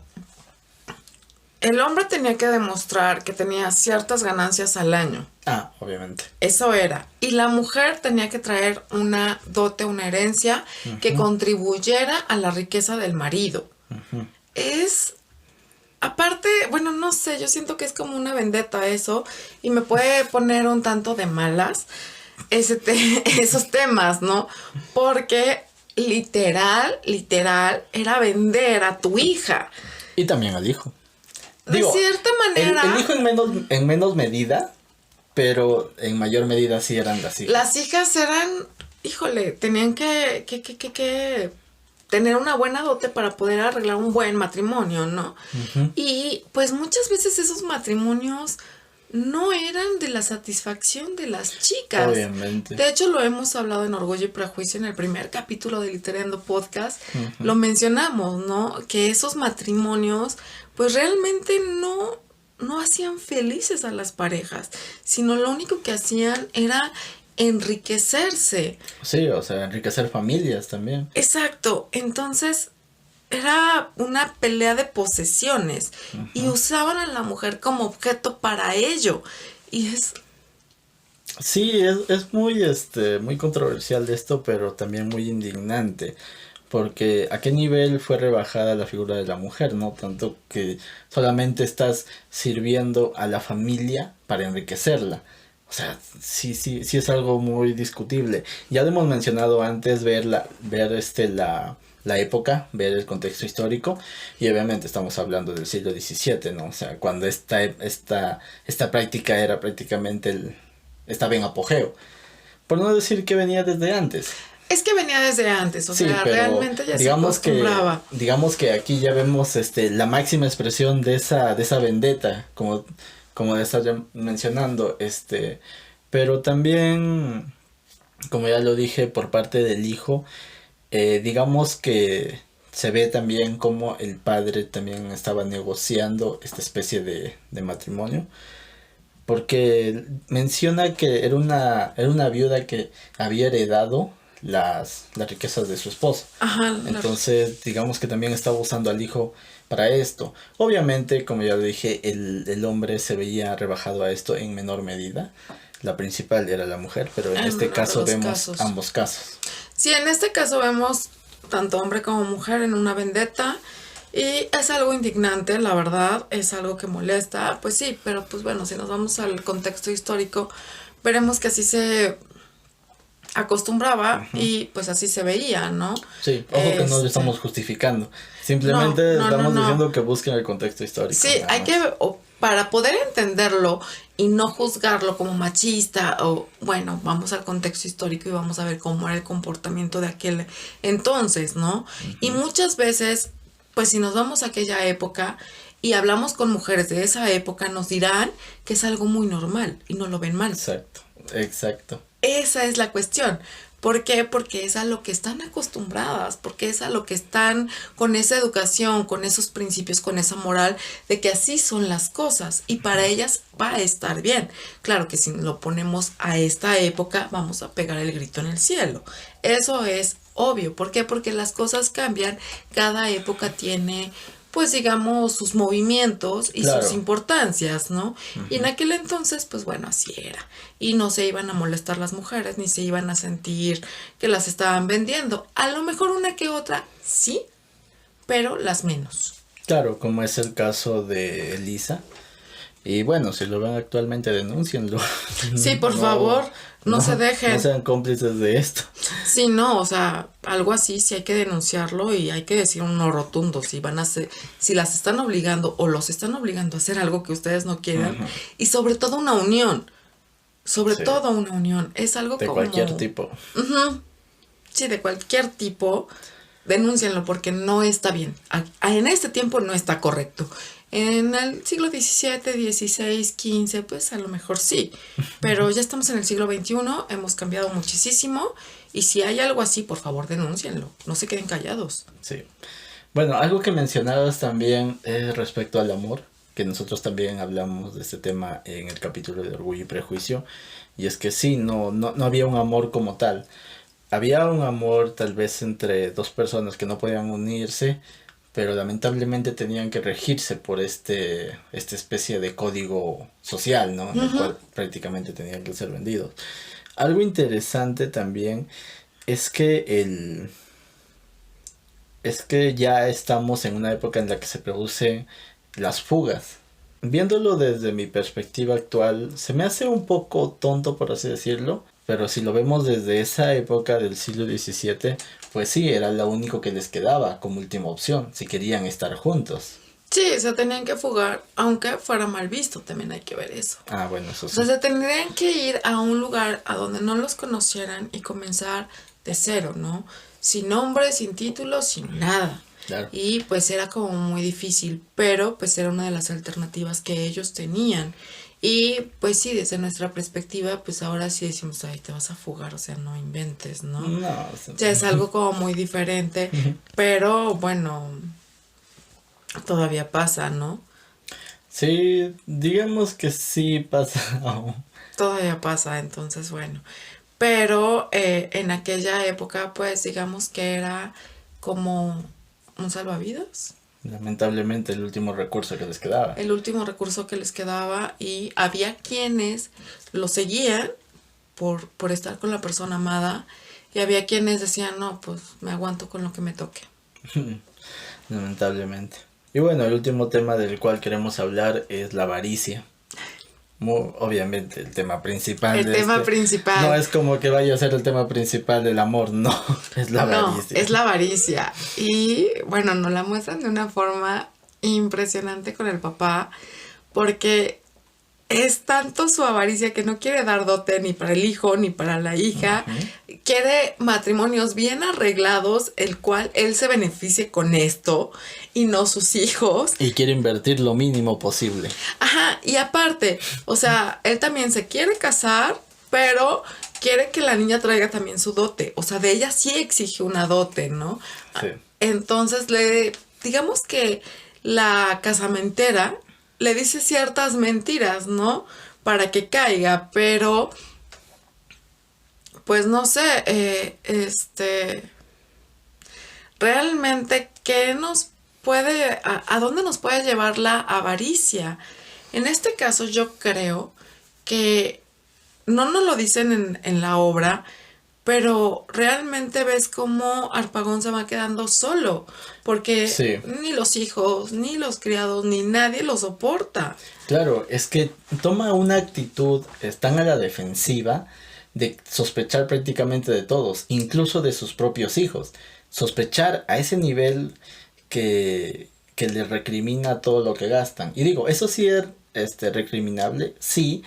el hombre tenía que demostrar que tenía ciertas ganancias al año. Ah, obviamente. Eso era. Y la mujer tenía que traer una dote, una herencia, uh-huh, que contribuyera a la riqueza del marido. Uh-huh. Aparte, bueno, no sé, yo siento que es como una vendetta eso y me puede poner un tanto de malas esos temas, ¿no? Porque literal era vender a tu hija. Y también al hijo. De cierta manera. El hijo en menos medida, pero en mayor medida sí eran las hijas. Las hijas eran, híjole, tenían que tener una buena dote para poder arreglar un buen matrimonio, ¿no? Uh-huh. Y pues muchas veces esos matrimonios no eran de la satisfacción de las chicas. Obviamente. De hecho, lo hemos hablado en Orgullo y Prejuicio en el primer capítulo de Literando Podcast. Uh-huh. Lo mencionamos, ¿no? Que esos matrimonios pues realmente no hacían felices a las parejas, sino lo único que hacían era enriquecerse. Sí, o sea, enriquecer familias también. Exacto, entonces era una pelea de posesiones, uh-huh, y usaban a la mujer como objeto para ello. Y es... Sí, es muy, muy controversial esto, pero también muy indignante. Porque a qué nivel fue rebajada la figura de la mujer, ¿no? Tanto que solamente estás sirviendo a la familia para enriquecerla. O sea, sí es algo muy discutible. Ya lo hemos mencionado antes, ver la época, ver el contexto histórico, y obviamente estamos hablando del siglo XVII, ¿no? O sea, cuando esta práctica era prácticamente estaba en apogeo. Por no decir que venía desde antes. Es que venía desde antes, o sea, realmente ya se acostumbraba. Digamos que aquí ya vemos la máxima expresión de esa vendetta, como estás ya mencionando, pero también, como ya lo dije, por parte del hijo, Digamos que se ve también como el padre también estaba negociando esta especie de matrimonio, porque menciona que era una viuda que había heredado las riquezas de su esposo. Ajá, Entonces, digamos que también estaba usando al hijo para esto. Obviamente, como ya lo dije, el hombre se veía rebajado a esto en menor medida. La principal era la mujer, pero en este caso vemos casos. ambos casos. Sí, en este caso vemos tanto hombre como mujer en una vendetta y es algo indignante, la verdad, es algo que molesta, pues sí, pero pues bueno, si nos vamos al contexto histórico, veremos que así se acostumbraba y pues así se veía, ¿no? Sí, ojo que no lo estamos justificando, simplemente estamos diciendo que busquen el contexto histórico. Sí, hay que, para poder entenderlo y no juzgarlo como machista, o bueno, vamos al contexto histórico y vamos a ver cómo era el comportamiento de aquel entonces, ¿no? Y muchas veces, pues si nos vamos a aquella época y hablamos con mujeres de esa época, nos dirán que es algo muy normal y no lo ven mal. Exacto. Esa es la cuestión. ¿Por qué? Porque es a lo que están acostumbradas, porque es a lo que están con esa educación, con esos principios, con esa moral de que así son las cosas y para ellas va a estar bien. Claro que si lo ponemos a esta época vamos a pegar el grito en el cielo. Eso es obvio. ¿Por qué? Porque las cosas cambian, cada época tiene pues digamos sus movimientos y sus importancias, ¿no? Y en aquel entonces, pues bueno, así era. Y no se iban a molestar las mujeres, ni se iban a sentir que las estaban vendiendo. A lo mejor una que otra, sí, pero las menos. Claro, como es el caso de Elisa. Y bueno, si lo ven actualmente, denúncienlo. Sí, por favor, no se dejen. No sean cómplices de esto. Sí, no, o sea, algo así sí hay que denunciarlo y hay que decir un no rotundo. Si van a hacer, si las están obligando o los están obligando a hacer algo que ustedes no quieran. Y sobre todo una unión. Sobre todo una unión. Es algo de como... De cualquier tipo. Sí, de cualquier tipo. Denúncienlo porque no está bien. En este tiempo no está correcto. En el siglo XVII, XVI, XV, pues a lo mejor sí. Pero ya estamos en el siglo XXI, hemos cambiado muchísimo. Y si hay algo así, por favor, denúncienlo. No se queden callados. Sí. Bueno, algo que mencionabas también es respecto al amor, que nosotros también hablamos de este tema en el capítulo de Orgullo y Prejuicio. Y es que sí, no había un amor como tal. Había un amor tal vez entre dos personas que no podían unirse, pero lamentablemente tenían que regirse por esta especie de código social, ¿no? En el cual prácticamente tenían que ser vendidos. Algo interesante también es que ya estamos en una época en la que se producen las fugas. Viéndolo desde mi perspectiva actual, se me hace un poco tonto, por así decirlo, pero si lo vemos desde esa época del siglo XVII, pues sí, era lo único que les quedaba como última opción, si querían estar juntos. Sí, se tenían que fugar, aunque fuera mal visto, también hay que ver eso. Ah, bueno, eso sí. O sea, se tendrían que ir a un lugar a donde no los conocieran y comenzar de cero, ¿no? Sin nombre, sin título, sin nada. Claro. Y pues era como muy difícil, pero pues era una de las alternativas que ellos tenían. Y pues sí, desde nuestra perspectiva, pues ahora sí decimos, ay, te vas a fugar, o sea, no inventes, ¿no? No. Ya es algo como muy diferente, pero bueno, todavía pasa, ¿no? Sí, digamos que sí pasa aún. Todavía pasa, entonces bueno. Pero en aquella época, pues digamos que era como un salvavidas. Lamentablemente el último recurso que les quedaba. El último recurso que les quedaba y había quienes lo seguían por estar con la persona amada y había quienes decían, no, pues me aguanto con lo que me toque. Lamentablemente. Y bueno, el último tema del cual queremos hablar es la avaricia. Obviamente el tema principal. El tema principal. No es como que vaya a ser el tema principal del amor, no. Es la avaricia. No, es la avaricia. Y bueno, nos la muestran de una forma impresionante con el papá, porque es tanto su avaricia que no quiere dar dote ni para el hijo ni para la hija. Quiere matrimonios bien arreglados, el cual él se beneficie con esto y no sus hijos. Y quiere invertir lo mínimo posible. Ajá, y aparte, o sea, él también se quiere casar, pero quiere que la niña traiga también su dote. O sea, de ella sí exige una dote, ¿no? Sí. Entonces digamos que la casamentera le dice ciertas mentiras, ¿no? Para que caiga, pero pues no sé, realmente, ¿qué nos puede, a dónde nos puede llevar la avaricia? En este caso yo creo que no nos lo dicen en la obra, pero realmente ves cómo Harpagon se va quedando solo, porque Sí. ni los hijos, ni los criados, ni nadie lo soporta. Claro, es que toma una actitud tan a la defensiva de sospechar prácticamente de todos, incluso de sus propios hijos. Sospechar a ese nivel que le recrimina todo lo que gastan. Y digo, eso sí es recriminable, sí,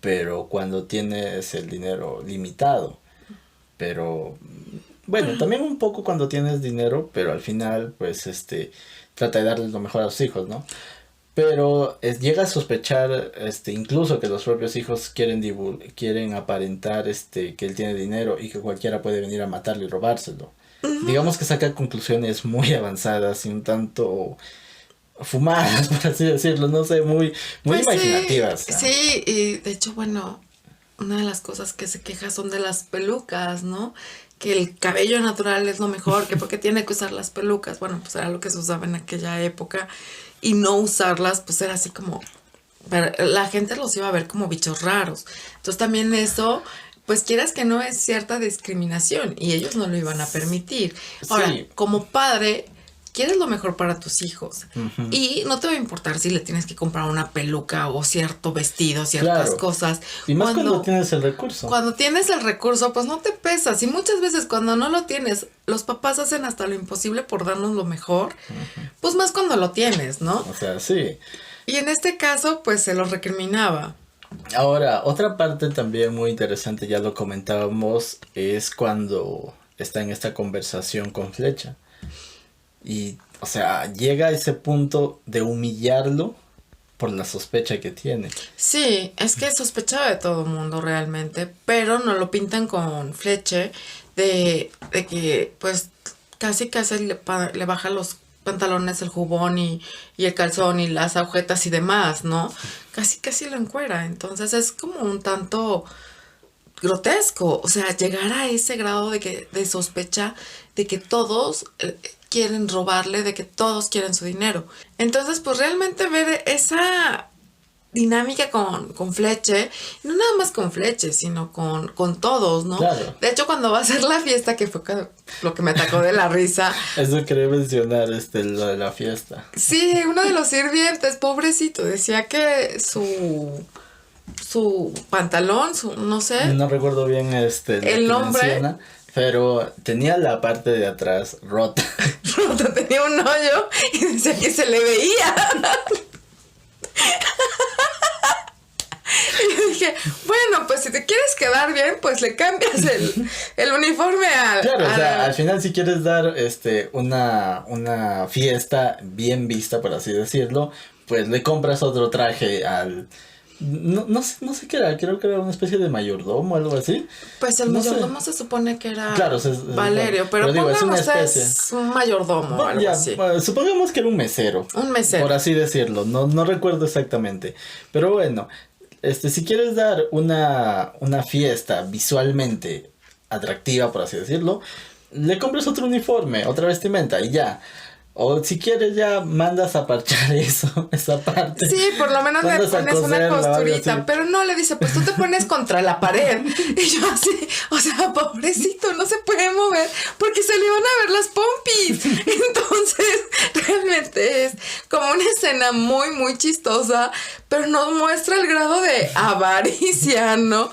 pero cuando tienes el dinero limitado. Pero bueno, también un poco cuando tienes dinero, pero al final pues trata de darles lo mejor a los hijos, ¿no? Pero llega a sospechar incluso que los propios hijos quieren aparentar que él tiene dinero y que cualquiera puede venir a matarlo y robárselo. Digamos que saca conclusiones muy avanzadas y un tanto fumadas, por así decirlo, no sé, muy Pues imaginativas. sí, sí, y de hecho, bueno, una de las cosas que se queja son de las pelucas, ¿no? Que el cabello natural es lo mejor, que porque tiene que usar las pelucas. Bueno, pues era lo que se usaba en aquella época. Y no usarlas, pues era así como... la gente los iba a ver como bichos raros. Entonces también eso, pues quieras que no, es cierta discriminación. Y ellos no lo iban a permitir. Ahora, Sí. como padre, quieres lo mejor para tus hijos. Ujú. Y no te va a importar si le tienes que comprar una peluca o cierto vestido, ciertas Claro. cosas. Y más cuando tienes el recurso. Cuando tienes el recurso, pues no te pesas. Y muchas veces cuando no lo tienes, los papás hacen hasta lo imposible por darnos lo mejor. Pues más cuando lo tienes, ¿no? O sea, sí. Y en este caso, pues se lo recriminaba. Ahora, otra parte también muy interesante, ya lo comentábamos, es cuando está en esta conversación con Flecha. Y, o sea, llega a ese punto de humillarlo por la sospecha que tiene. Sí, es que sospechaba de todo el mundo realmente, pero no lo pintan con Fleche de que pues casi le baja los pantalones, el jubón y el calzón y las agujetas y demás, ¿no? Casi lo encuera, entonces es como un tanto grotesco, o sea, llegar a ese grado de sospecha de que todos quieren robarle, de que todos quieren su dinero. Entonces, pues realmente ver esa dinámica con Fleche, y no nada más con Fleche, sino con todos, ¿no? Claro. De hecho, cuando va a ser la fiesta, que fue lo que me atacó de la risa. Eso quería mencionar, lo de la fiesta. Sí, uno de los sirvientes, pobrecito, decía que su pantalón, no sé. No recuerdo bien lo que nombre. menciona, pero tenía la parte de atrás rota. Rota, tenía un hoyo y decía que se le veía. Y yo dije, bueno, pues si te quieres quedar bien, pues le cambias el uniforme Claro, o sea, al final si quieres dar una fiesta bien vista, por así decirlo, pues le compras otro traje al... No sé qué era, creo que era una especie de mayordomo o algo así. Pues el No sé. mayordomo se supone que era Claro, Valerio, pero digo, es una pongamos especie. es un mayordomo o Bueno, algo ya, así. bueno, supongamos que era un mesero. Un mesero. Por así decirlo, no recuerdo exactamente. Pero bueno, si quieres dar una fiesta visualmente atractiva, por así decirlo, le compras otro uniforme, otra vestimenta y ya. O si quieres ya mandas a parchar esa parte. Sí, por lo menos le Mandas a pones una coserla o algo costurita, así. pero no, le dice, pues tú te pones contra la pared. Y yo así, o sea, pobrecito, no se puede mover porque se le van a ver las pompis. Entonces, realmente es como una escena muy, muy chistosa, pero nos muestra el grado de avaricia, ¿no?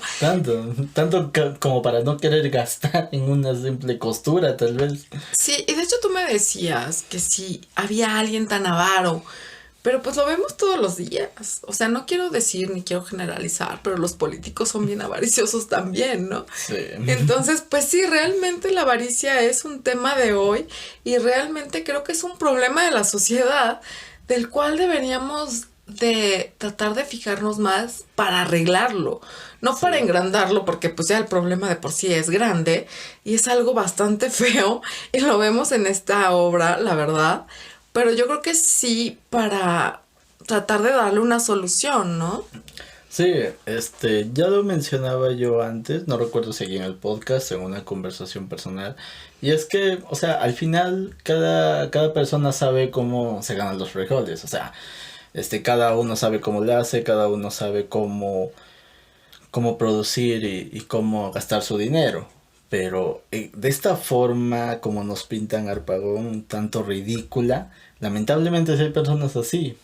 Tanto como para no querer gastar en una simple costura, tal vez. Sí, y de hecho tú me decías que si había alguien tan avaro, pero pues lo vemos todos los días. O sea, no quiero decir ni quiero generalizar, pero los políticos son bien avariciosos también, ¿no? Sí. Entonces, pues sí, realmente la avaricia es un tema de hoy y realmente creo que es un problema de la sociedad del cual deberíamos de tratar de fijarnos más para arreglarlo, no para engrandarlo, porque pues ya el problema de por sí es grande y es algo bastante feo y lo vemos en esta obra, la verdad, pero yo creo que sí para tratar de darle una solución, ¿no? Sí, ya lo mencionaba yo antes, no recuerdo si aquí en el podcast, en una conversación personal, y es que, o sea, al final cada persona sabe cómo se ganan los frijoles, o sea, cada uno sabe cómo le hace, cada uno sabe cómo producir y cómo gastar su dinero, pero de esta forma como nos pintan Harpagon, un tanto ridícula, lamentablemente sí hay personas así.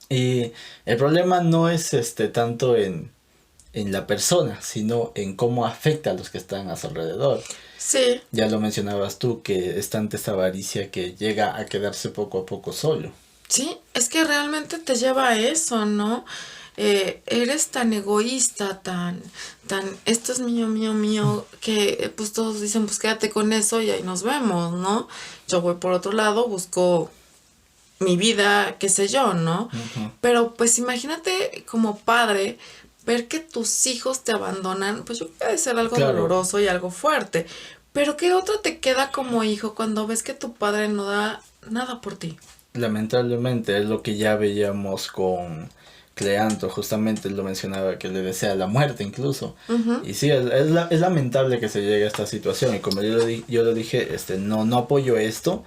Y el problema no es tanto en la persona, sino en cómo afecta a los que están a su alrededor. Sí. Ya lo mencionabas tú, que es tanta esta avaricia que llega a quedarse poco a poco solo. Sí, es que realmente te lleva a eso, ¿no? Eres tan egoísta, esto es mío, mío, mío, que pues todos dicen, pues quédate con eso y ahí nos vemos, ¿no? Yo voy por otro lado, busco mi vida, qué sé yo, ¿no? Ujú. Pero pues imagínate como padre ver que tus hijos te abandonan, pues yo creo que debe ser algo Claro. doloroso y algo fuerte. Pero ¿qué otra te queda como hijo cuando ves que tu padre no da nada por ti? Lamentablemente es lo que ya veíamos con Cleanto, justamente lo mencionaba que le desea la muerte incluso. Ujú. Y sí, es lamentable que se llegue a esta situación y como yo lo dije, no apoyo esto,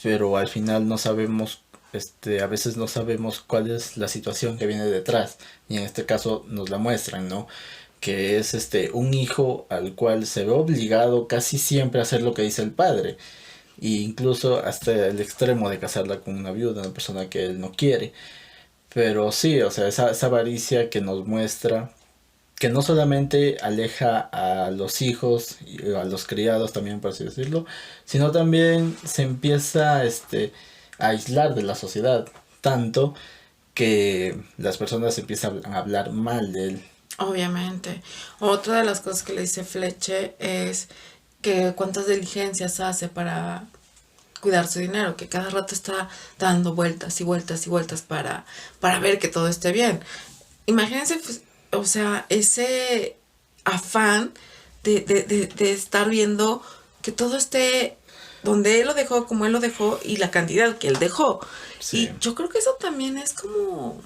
pero al final no sabemos, a veces no sabemos cuál es la situación que viene detrás y en este caso nos la muestran, ¿no? Que es un hijo al cual se ve obligado casi siempre a hacer lo que dice el padre e incluso hasta el extremo de casarla con una viuda, una persona que él no quiere. Pero sí, o sea, esa avaricia que nos muestra que no solamente aleja a los hijos y a los criados también, por así decirlo, sino también se empieza a aislar de la sociedad, tanto que las personas empiezan a hablar mal de él. Obviamente. Otra de las cosas que le dice Fleche es que cuántas diligencias hace para cuidar su dinero, que cada rato está dando vueltas y vueltas y vueltas para ver que todo esté bien. Imagínense, pues, o sea, ese afán de estar viendo que todo esté donde él lo dejó, como él lo dejó y la cantidad que él dejó. Sí. Y yo creo que eso también es como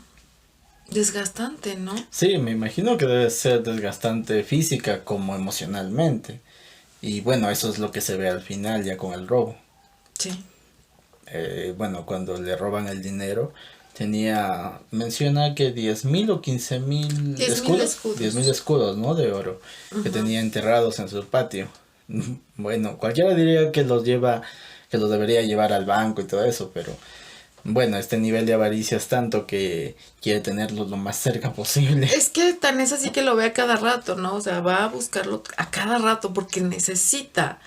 desgastante, ¿no? Sí, me imagino que debe ser desgastante física como emocionalmente. Y bueno, eso es lo que se ve al final ya con el robo. Sí. Bueno, cuando le roban el dinero, menciona que 10.000 o 15.000 10.000 escudos, escudos. 10.000 escudos, ¿no? De oro, que tenía enterrados en su patio. Bueno, cualquiera diría que que los debería llevar al banco y todo eso, pero bueno, este nivel de avaricia es tanto que quiere tenerlos lo más cerca posible. Es que tan es así que lo ve a cada rato, ¿no? O sea, va a buscarlo a cada rato porque necesita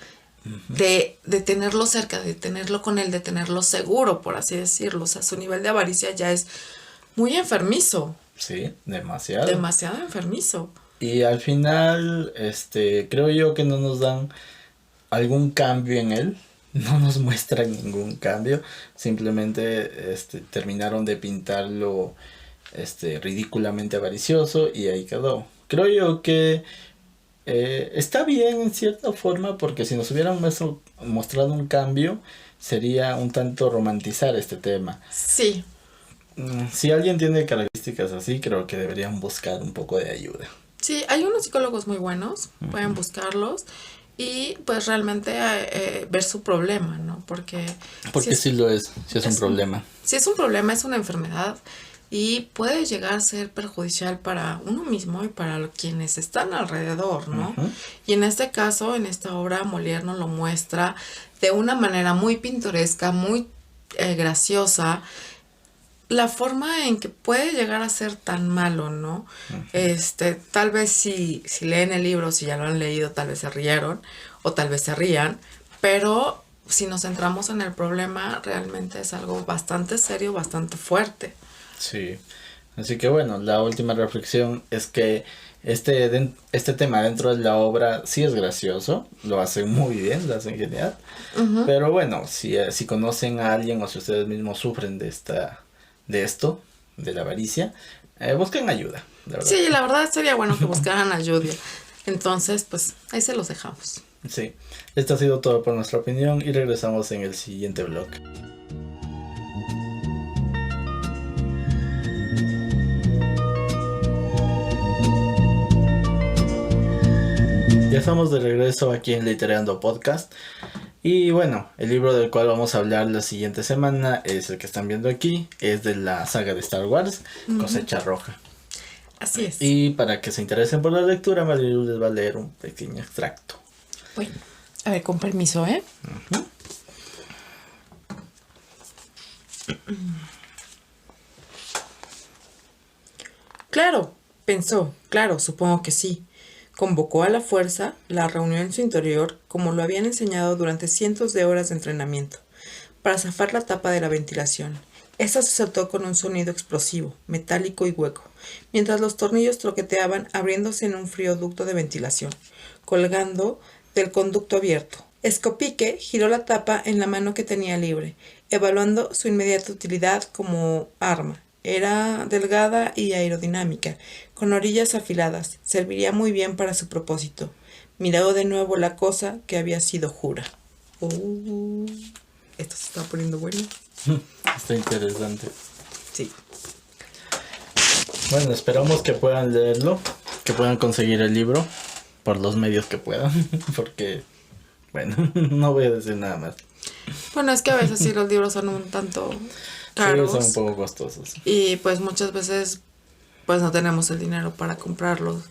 de tenerlo cerca, de tenerlo con él, de tenerlo seguro, por así decirlo. O sea, su nivel de avaricia ya es muy enfermizo, Sí, demasiado. demasiado enfermizo. Y al final, creo yo que no nos dan algún cambio en él, no nos muestran ningún cambio, simplemente terminaron de pintarlo ridículamente avaricioso y ahí quedó. Creo yo que está bien en cierta forma porque si nos hubieran mostrado un cambio sería un tanto romantizar este tema. Sí, Si alguien tiene características así, creo que deberían buscar un poco de ayuda. sí, hay unos psicólogos muy buenos, pueden buscarlos y pues realmente ver su problema, ¿no? Porque Porque sí lo es, sí es un problema. si es un problema, es una enfermedad y puede llegar a ser perjudicial para uno mismo y para quienes están alrededor, ¿no? Ujú. Y en este caso, en esta obra, Molière nos lo muestra de una manera muy pintoresca, muy graciosa, la forma en que puede llegar a ser tan malo, ¿no? Tal vez si leen el libro, si ya lo han leído, tal vez se rieron o tal vez se rían, pero si nos centramos en el problema, realmente es algo bastante serio, bastante fuerte. Sí. Así que bueno, la última reflexión es que este tema dentro de la obra sí es gracioso, lo hacen muy bien, lo hacen genial. Pero bueno, si conocen a alguien o si ustedes mismos sufren de esto, de la avaricia, busquen ayuda, la verdad. Sí, la verdad sería bueno que buscaran ayuda. Entonces, pues ahí se los dejamos. Sí, esto ha sido todo por nuestra opinión y regresamos en el siguiente blog. Ya estamos de regreso aquí en Literando Podcast. Y bueno, el libro del cual vamos a hablar la siguiente semana es el que están viendo aquí. Es de la saga de Star Wars, Cosecha Roja. Así es. Y para que se interesen por la lectura, Marilu les va a leer un pequeño extracto. Bueno, a ver, con permiso, ¿eh? Uh-huh. Claro, pensó, claro, supongo que sí. Convocó a la fuerza, la reunió en su interior, como lo habían enseñado durante cientos de horas de entrenamiento, para zafar la tapa de la ventilación. Esta se soltó con un sonido explosivo, metálico y hueco, mientras los tornillos troqueteaban abriéndose en un frío ducto de ventilación, colgando del conducto abierto. Escopique giró la tapa en la mano que tenía libre, evaluando su inmediata utilidad como arma. Era delgada y aerodinámica, con orillas afiladas. Serviría muy bien para su propósito. Miró de nuevo la cosa que había sido Jura. Esto se está poniendo bueno. Está interesante. Sí. Bueno, esperamos que puedan leerlo, que puedan conseguir el libro por los medios que puedan, porque, bueno, no voy a decir nada más. Bueno, es que a veces sí los libros son un tanto caros. Sí, son un poco costosos. Y pues muchas veces pues no tenemos el dinero para comprarlos.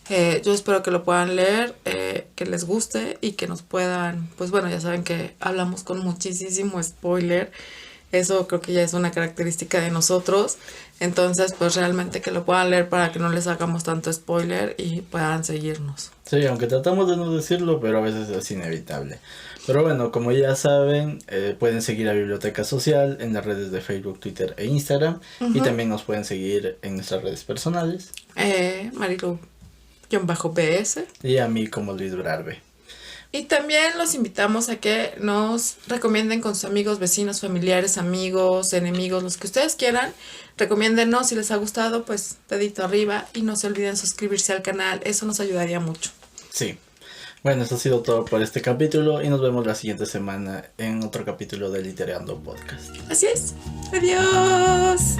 Yo espero que lo puedan leer, que les guste y que nos puedan, pues bueno, ya saben que hablamos con muchísimo spoiler. Eso creo que ya es una característica de nosotros. Entonces, pues realmente que lo puedan leer para que no les hagamos tanto spoiler y puedan seguirnos. Sí, aunque tratamos de no decirlo, pero a veces es inevitable. Pero bueno, como ya saben, pueden seguir a Biblioteca Social en las redes de Facebook, Twitter e Instagram. Y también nos pueden seguir en nuestras redes personales. Marilu-BS. Y a mí como Luis Brarbe. Y también los invitamos a que nos recomienden con sus amigos, vecinos, familiares, amigos, enemigos, los que ustedes quieran. Recomiéndennos si les ha gustado, pues dedito arriba. Y no se olviden suscribirse al canal, eso nos ayudaría mucho. Sí. Bueno, eso ha sido todo por este capítulo y nos vemos la siguiente semana en otro capítulo de Literando Podcast. Así es. Adiós.